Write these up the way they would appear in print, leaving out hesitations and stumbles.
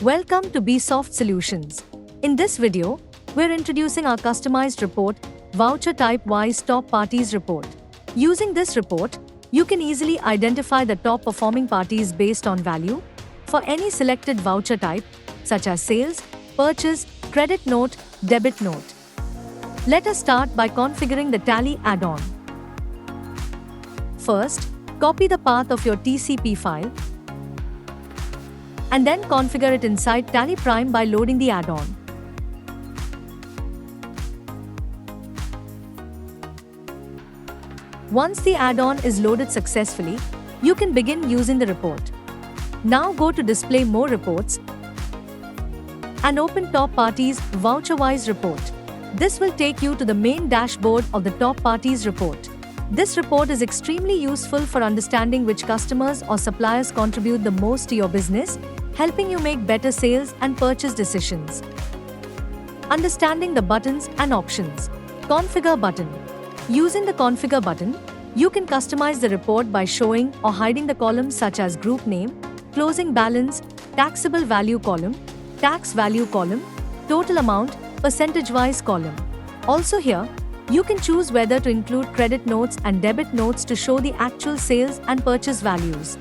Welcome to BSoft Solutions. In this video, we're introducing our customized report, Voucher Type Wise Top Parties Report. Using this report, you can easily identify the top performing parties based on value for any selected voucher type, such as sales, purchase, credit note, debit note. Let us start by configuring the Tally add-on. First, copy the path of your TCP file and then configure it inside Tally Prime by loading the add-on. Once the add-on is loaded successfully, you can begin using the report. Now go to Display More Reports and open Top Parties Voucher-Wise Report. This will take you to the main dashboard of the Top Parties report. This report is extremely useful for understanding which customers or suppliers contribute the most to your business, helping you make better sales and purchase decisions. Understanding the buttons and options. Configure button. Using the Configure button, you can customize the report by showing or hiding the columns such as group name, closing balance, taxable value column, tax value column, total amount, percentage-wise column. Also here, you can choose whether to include credit notes and debit notes to show the actual sales and purchase values.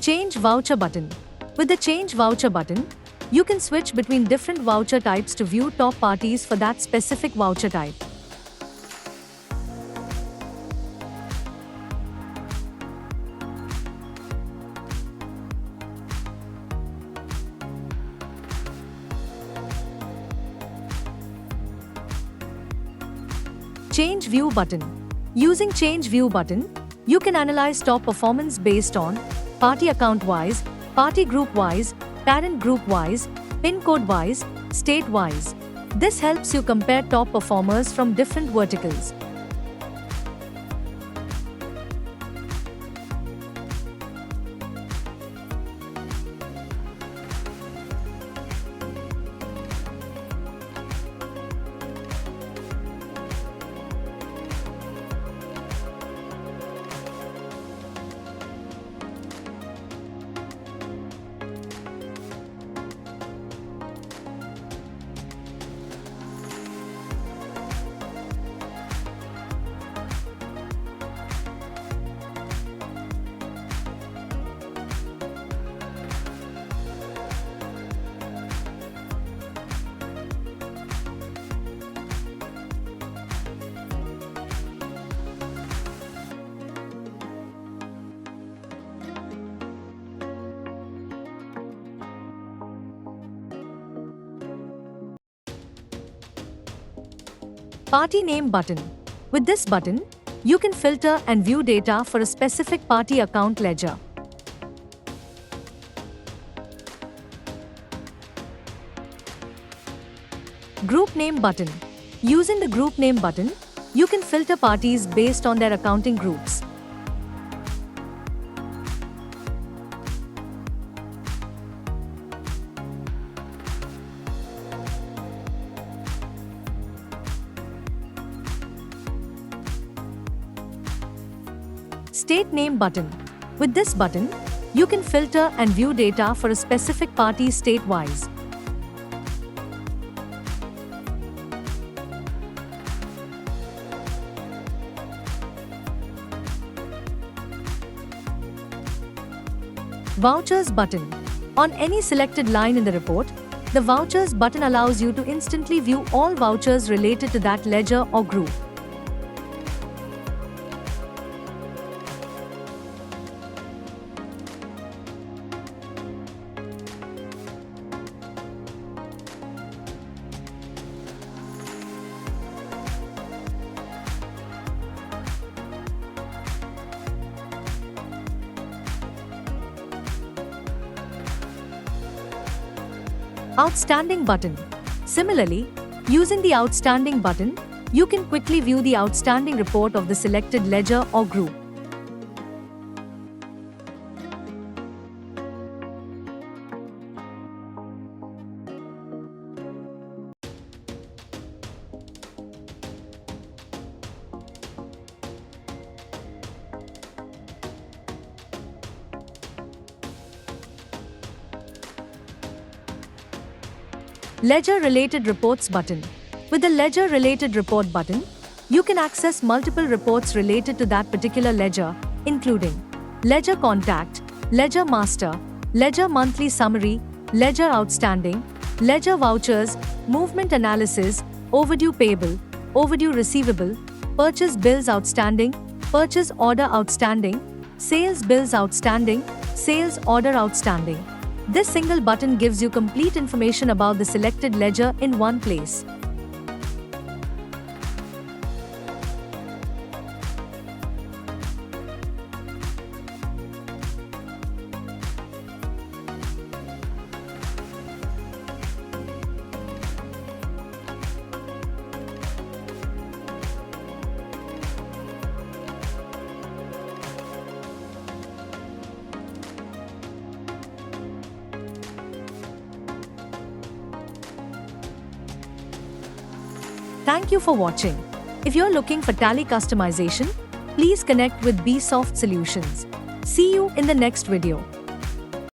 Change Voucher button. With the Change Voucher button, you can switch between different voucher types to view top parties for that specific voucher type. Change View button. Using Change View button, you can analyze top performance based on party account wise, party group wise, parent group wise, PIN code wise, state wise. This helps you compare top performers from different verticals. Party Name button. With this button, you can filter and view data for a specific party account ledger. Group Name button. Using the Group Name button, you can filter parties based on their accounting groups. State Name button. With this button, you can filter and view data for a specific party state-wise. Vouchers button. On any selected line in the report, the Vouchers button allows you to instantly view all vouchers related to that ledger or group. Outstanding button. Similarly, using the Outstanding button, you can quickly view the outstanding report of the selected ledger or group. Ledger Related Reports button. With the Ledger Related Report button, you can access multiple reports related to that particular ledger, including Ledger Contact, Ledger Master, Ledger Monthly Summary, Ledger Outstanding, Ledger Vouchers, Movement Analysis, Overdue Payable, Overdue Receivable, Purchase Bills Outstanding, Purchase Order Outstanding, Sales Bills Outstanding, Sales Order Outstanding. This single button gives you complete information about the selected ledger in one place. Thank you for watching. If you're looking for Tally customization, please connect with BSoft Solutions. See you in the next video.